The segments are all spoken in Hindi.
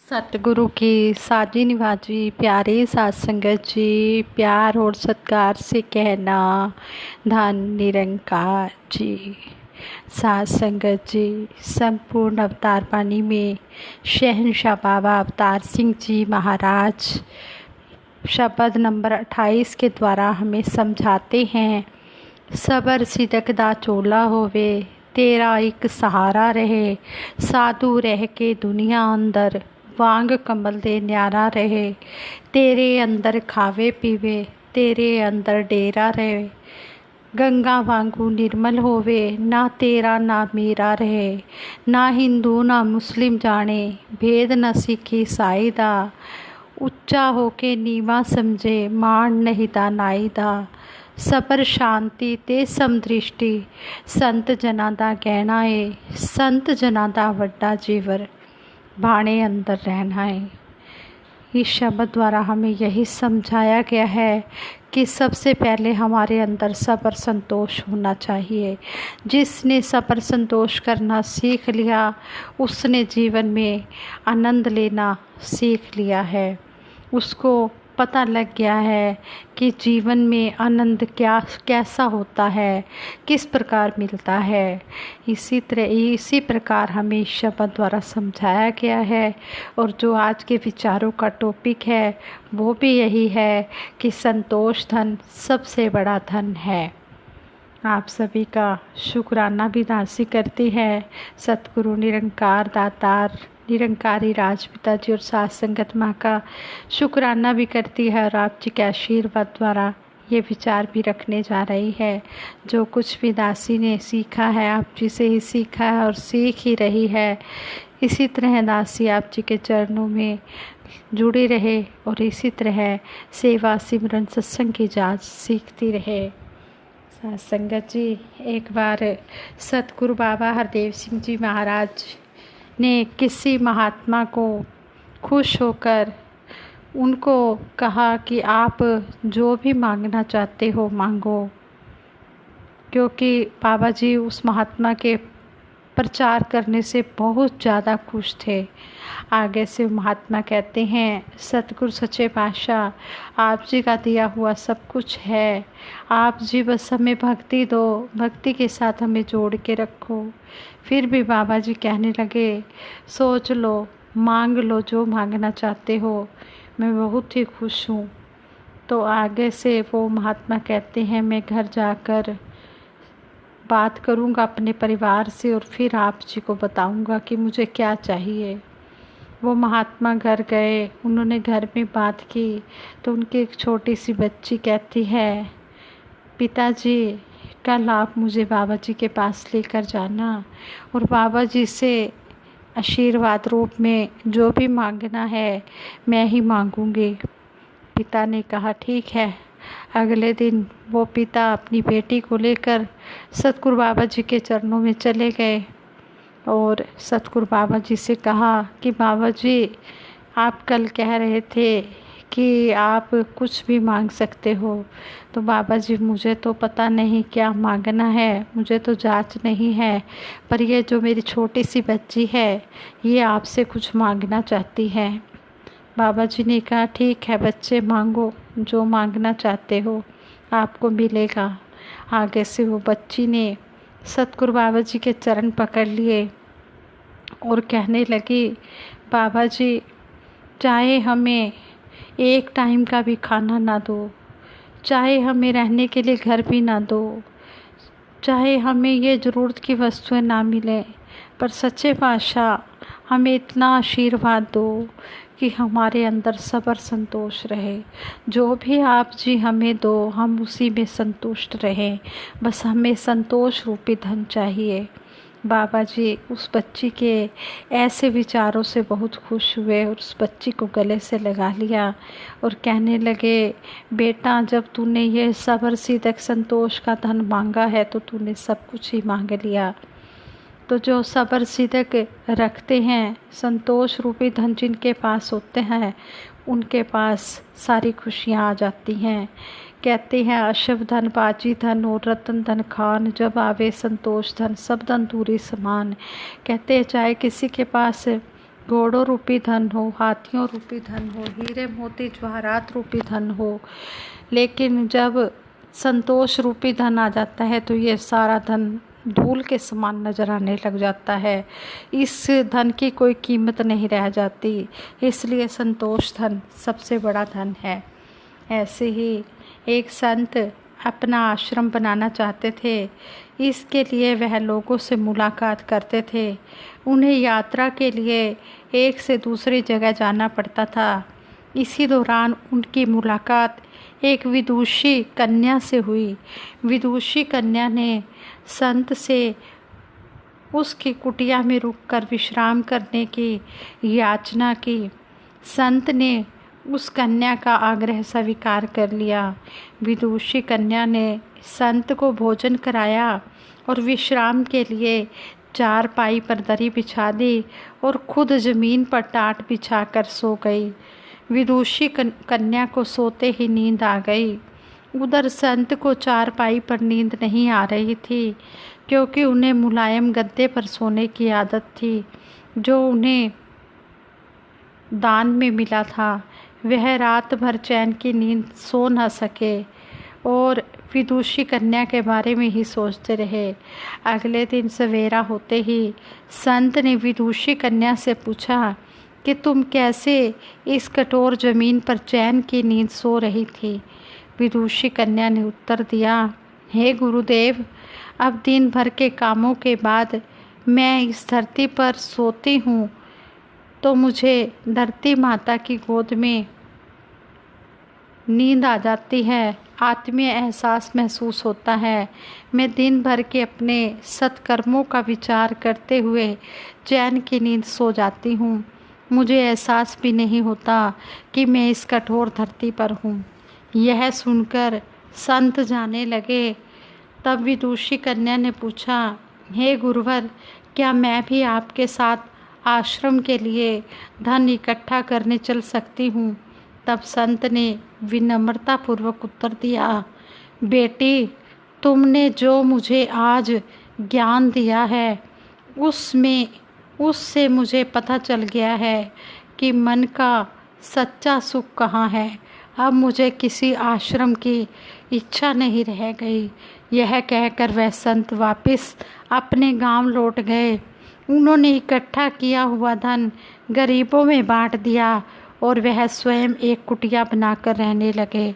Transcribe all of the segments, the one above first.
सतगुरु की साजी निवाजी प्यारे साध संगत जी, प्यार और सत्कार से कहना धन निरंकार जी। साध संगत जी, संपूर्ण अवतार बानी में शहंशाह बाबा अवतार सिंह जी महाराज शब्द नंबर 28 के द्वारा हमें समझाते हैं, सबर सिदक दा चोला होवे, तेरा एक सहारा रहे, साधु रह के दुनिया अंदर, वांग कमल दे न्यारा रहे, तेरे अंदर खावे पीवे, तेरे अंदर डेरा रहे, गंगा वांगू निर्मल होवे, ना तेरा ना मेरा रहे, ना हिंदू ना मुस्लिम जाने, भेद न सिख ईसाई दा, उच्चा होके नीवा समझे, मान नहीं दा नाई दा, सबर शांति ते समदृष्टि, संत जना दा गहना है, संत जना दा वड्डा जीवर, भाणे अंदर रहना है। इस शब्द द्वारा हमें यही समझाया गया है कि सबसे पहले हमारे अंदर सब्र संतोष होना चाहिए। जिसने सब्र संतोष करना सीख लिया, उसने जीवन में आनंद लेना सीख लिया है। उसको पता लग गया है कि जीवन में आनंद कैसा होता है, किस प्रकार मिलता है। इसी प्रकार हमें इस शब्द द्वारा समझाया गया है। और जो आज के विचारों का टॉपिक है वो भी यही है कि संतोष धन सबसे बड़ा धन है। आप सभी का शुक्राना भी दासी करती है। सतगुरु निरंकार दातार निरंकारी राजपिता जी और साथ संगत माँ का शुक्राना भी करती है और आप जी के आशीर्वाद द्वारा ये विचार भी रखने जा रही है। जो कुछ भी दासी ने सीखा है आप जी से ही सीखा है और सीख ही रही है। इसी तरह दासी आप जी के चरणों में जुड़ी रहे और इसी तरह सेवा सिमरन सत्संग की जांच सीखती रहे। साथ संगत जी, एक बार सतगुरु बाबा हरदेव सिंह जी महाराज ने किसी महात्मा को खुश होकर उनको कहा कि आप जो भी मांगना चाहते हो मांगो, क्योंकि बाबा जी उस महात्मा के प्रचार करने से बहुत ज़्यादा खुश थे। आगे से महात्मा कहते हैं, सतगुरु सच्चे पातशाह, आप जी का दिया हुआ सब कुछ है, आप जी बस हमें भक्ति दो, भक्ति के साथ हमें जोड़ के रखो। फिर भी बाबा जी कहने लगे, सोच लो, मांग लो जो मांगना चाहते हो, मैं बहुत ही खुश हूँ। तो आगे से वो महात्मा कहते हैं, मैं घर जाकर बात करूँगा अपने परिवार से और फिर आप जी को बताऊँगा कि मुझे क्या चाहिए। वो महात्मा घर गए, उन्होंने घर में बात की तो उनकी एक छोटी सी बच्ची कहती है, पिताजी कल आप मुझे बाबा जी के पास लेकर जाना और बाबा जी से आशीर्वाद रूप में जो भी मांगना है मैं ही मांगूंगी। पिता ने कहा ठीक है। अगले दिन वो पिता अपनी बेटी को लेकर सतगुरु बाबा जी के चरणों में चले गए और सतगुरु बाबा जी से कहा कि बाबा जी आप कल कह रहे थे कि आप कुछ भी मांग सकते हो। तो बाबा जी मुझे तो पता नहीं क्या मांगना है, मुझे तो जांच नहीं है, पर ये जो मेरी छोटी सी बच्ची है ये आपसे कुछ मांगना चाहती है। बाबा जी ने कहा ठीक है बच्चे, मांगो, जो मांगना चाहते हो आपको मिलेगा। आगे से वो बच्ची ने सतगुरु बाबा जी के चरण पकड़ लिए और कहने लगी, बाबा जी चाहे हमें एक टाइम का भी खाना ना दो, चाहे हमें रहने के लिए घर भी ना दो, चाहे हमें ये ज़रूरत की वस्तुएं ना मिलें, पर सच्चे पातशाह हमें इतना आशीर्वाद दो कि हमारे अंदर सब्र संतोष रहे। जो भी आप जी हमें दो हम उसी में संतुष्ट रहें, बस हमें संतोष रूपी धन चाहिए। बाबा जी उस बच्ची के ऐसे विचारों से बहुत खुश हुए और उस बच्ची को गले से लगा लिया और कहने लगे, बेटा जब तूने ये सब्र सिदक संतोष का धन मांगा है तो तूने सब कुछ ही मांग लिया। तो जो सब्र सिदक रखते हैं, संतोष रूपी धन जिनके पास होते हैं उनके पास सारी खुशियाँ आ जाती हैं। कहते हैं अशुभ धन बाजी धन और रतन धन खान, जब आवे संतोष धन सब धन दूरी समान। कहते हैं चाहे किसी के पास घोड़ों रूपी धन हो, हाथियों रूपी धन हो, हीरे मोती जवाहरात रूपी धन हो, लेकिन जब संतोष रूपी धन आ जाता है तो ये सारा धन धूल के समान नजर आने लग जाता है। इस धन की कोई कीमत नहीं रह जाती, इसलिए संतोष धन सबसे बड़ा धन है। ऐसे ही एक संत अपना आश्रम बनाना चाहते थे। इसके लिए वह लोगों से मुलाकात करते थे। उन्हें यात्रा के लिए एक से दूसरी जगह जाना पड़ता था। इसी दौरान उनकी मुलाकात एक विदुषी कन्या से हुई। विदुषी कन्या ने संत से उसकी कुटिया में रुककर विश्राम करने की याचना की। संत ने उस कन्या का आग्रह स्वीकार कर लिया। विदुषी कन्या ने संत को भोजन कराया और विश्राम के लिए चारपाई पर दरी बिछा दी और खुद जमीन पर टाट बिछाकर सो गई। विदुषी कन्या को सोते ही नींद आ गई। उधर संत को चारपाई पर नींद नहीं आ रही थी, क्योंकि उन्हें मुलायम गद्दे पर सोने की आदत थी जो उन्हें दान में मिला था। वह रात भर चैन की नींद सो न सके और विदुषी कन्या के बारे में ही सोचते रहे। अगले दिन सवेरा होते ही संत ने विदुषी कन्या से पूछा कि तुम कैसे इस कठोर जमीन पर चैन की नींद सो रही थी। विदुषी कन्या ने उत्तर दिया, हे गुरुदेव, अब दिन भर के कामों के बाद मैं इस धरती पर सोती हूँ तो मुझे धरती माता की गोद में नींद आ जाती है। आत्मीय एहसास महसूस होता है। मैं दिन भर के अपने सत्कर्मों का विचार करते हुए चैन की नींद सो जाती हूँ। मुझे एहसास भी नहीं होता कि मैं इस कठोर धरती पर हूँ। यह सुनकर संत जाने लगे। तब विदुषी कन्या ने पूछा, हे गुरुवर, क्या मैं भी आपके साथ आश्रम के लिए धन इकट्ठा करने चल सकती हूँ। तब संत ने विनम्रतापूर्वक उत्तर दिया, बेटी, तुमने जो मुझे आज ज्ञान दिया है उससे मुझे पता चल गया है कि मन का सच्चा सुख कहाँ है। अब मुझे किसी आश्रम की इच्छा नहीं रह गई। यह कहकर वह संत वापस अपने गांव लौट गए। उन्होंने इकट्ठा किया हुआ धन गरीबों में बांट दिया और वह स्वयं एक कुटिया बनाकर रहने लगे।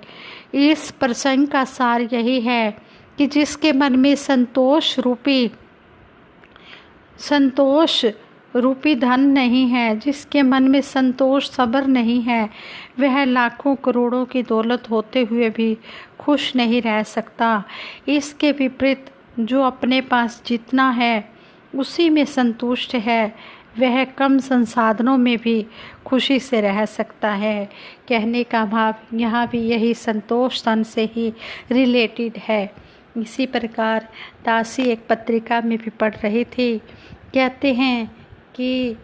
इस प्रसंग का सार यही है कि जिसके मन में संतोष रूपी धन नहीं है, जिसके मन में संतोष सब्र नहीं है, वह लाखों करोड़ों की दौलत होते हुए भी खुश नहीं रह सकता। इसके विपरीत जो अपने पास जितना है उसी में संतुष्ट है, वह कम संसाधनों में भी खुशी से रह सकता है। कहने का भाव यहाँ भी यही संतोष धन से ही रिलेटेड है। इसी प्रकार दासी एक पत्रिका में भी पढ़ रही थी। कहते हैं कि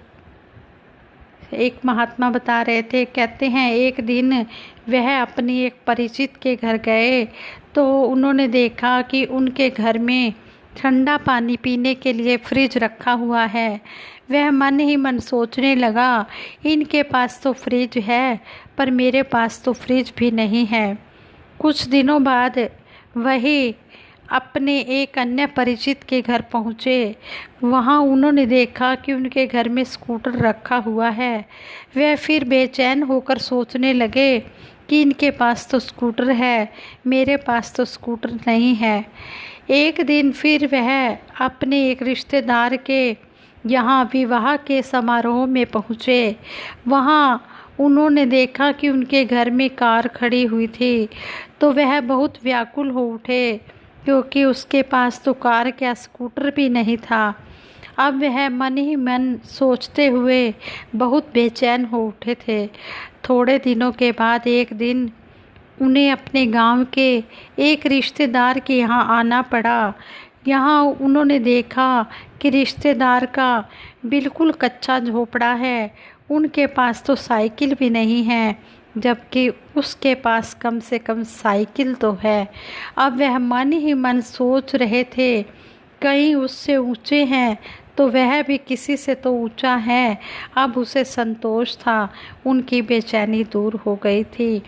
एक महात्मा बता रहे थे, कहते हैं एक दिन वह अपनी एक परिचित के घर गए तो उन्होंने देखा कि उनके घर में ठंडा पानी पीने के लिए फ्रिज रखा हुआ है। वह मन ही मन सोचने लगा, इनके पास तो फ्रिज है पर मेरे पास तो फ्रिज भी नहीं है। कुछ दिनों बाद वही अपने एक अन्य परिचित के घर पहुँचे। वहाँ उन्होंने देखा कि उनके घर में स्कूटर रखा हुआ है। वह फिर बेचैन होकर सोचने लगे कि इनके पास तो स्कूटर है, मेरे पास तो स्कूटर नहीं है। एक दिन फिर वह अपने एक रिश्तेदार के यहाँ विवाह के समारोह में पहुँचे। वहाँ उन्होंने देखा कि उनके घर में कार खड़ी हुई थी तो वह बहुत व्याकुल हो उठे, क्योंकि उसके पास तो कार क्या स्कूटर भी नहीं था। अब वह मन ही मन सोचते हुए बहुत बेचैन हो उठे थे। थोड़े दिनों के बाद एक दिन उन्हें अपने गांव के एक रिश्तेदार के यहाँ आना पड़ा। यहाँ उन्होंने देखा कि रिश्तेदार का बिल्कुल कच्चा झोपड़ा है। उनके पास तो साइकिल भी नहीं है, जबकि उसके पास कम से कम साइकिल तो है। अब वह मन ही मन सोच रहे थे, कहीं उससे ऊंचे हैं तो वह भी किसी से तो ऊंचा है। अब उसे संतोष था, उनकी बेचैनी दूर हो गई थी।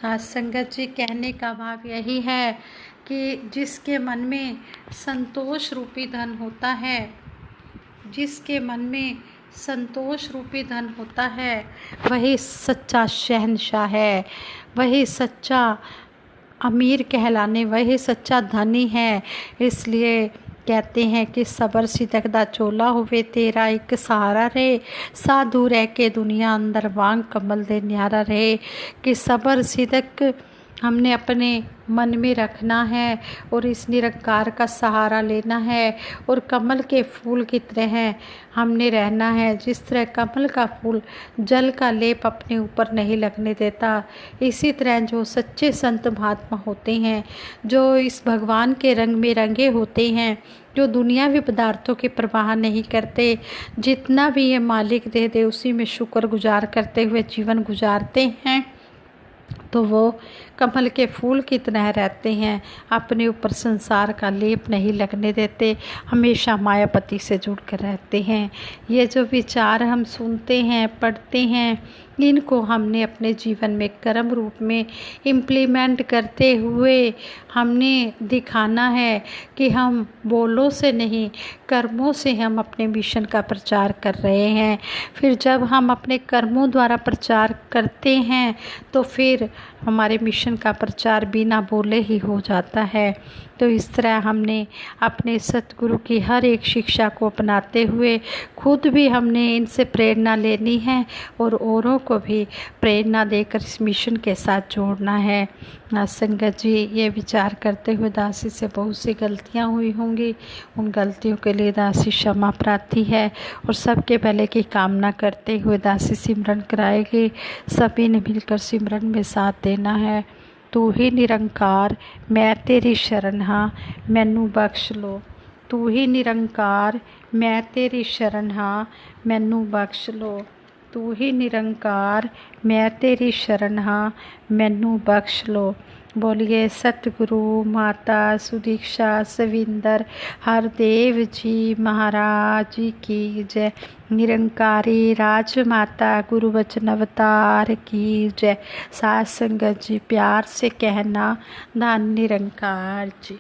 आज संगत जी, कहने का भाव यही है कि जिसके मन में संतोष रूपी धन होता है, जिसके मन में संतोष रूपी धन होता है, वही सच्चा शहंशाह है, वही सच्चा अमीर कहलाने, वही सच्चा धनी है। इसलिए कहते हैं कि सबर सिदक दा चोला होवे तेरा एक सहारा रहे, साधु रह के दुनिया अंदर वांग कमल दे न्यारा रहे। कि सबर सिदक हमने अपने मन में रखना है और इस निरंकार का सहारा लेना है और कमल के फूल की तरह हमने रहना है। जिस तरह कमल का फूल जल का लेप अपने ऊपर नहीं लगने देता, इसी तरह जो सच्चे संत महात्मा होते हैं, जो इस भगवान के रंग में रंगे होते हैं, जो दुनियावी पदार्थों की परवाह नहीं करते, जितना भी ये मालिक दे दे उसी में शुक्रगुजार करते हुए जीवन गुजारते हैं, तो वो कमल के फूल की तरह रहते हैं। अपने ऊपर संसार का लेप नहीं लगने देते, हमेशा मायापति से जुड़कर रहते हैं। ये जो विचार हम सुनते हैं, पढ़ते हैं, इनको हमने अपने जीवन में कर्म रूप में इम्प्लीमेंट करते हुए हमने दिखाना है कि हम बोलों से नहीं, कर्मों से हम अपने मिशन का प्रचार कर रहे हैं। फिर जब हम अपने कर्मों द्वारा प्रचार करते हैं तो फिर हमारे मिशन का प्रचार बिना बोले ही हो जाता है। तो इस तरह हमने अपने सतगुरु की हर एक शिक्षा को अपनाते हुए खुद भी हमने इनसे प्रेरणा लेनी है और औरों को भी प्रेरणा देकर इस मिशन के साथ जोड़ना है। संगत जी, ये विचार करते हुए दासी से बहुत सी गलतियाँ हुई होंगी, उन गलतियों के लिए दासी क्षमा प्रार्थी है और सबके भले की कामना करते हुए दासी सिमरन कराएगी। सभी ने मिलकर सिमरन में साथ देना है। तू ही निरंकार, मैं तेरी शरण हाँ, मैनू बख्श लो। तू ही निरंकार, मैं तेरी शरण हाँ, मैनू बख्श लो। तू ही निरंकार, मैं तेरी शरण हाँ, मैनू बख्श लो। बोलिए सतगुरु माता सुदीक्षा सविंदर हरदेव जी महाराज की जय। निरंकारी राजमाता गुरु वचन अवतार की जय। साथ संगत जी, प्यार से कहना धन निरंकार जी।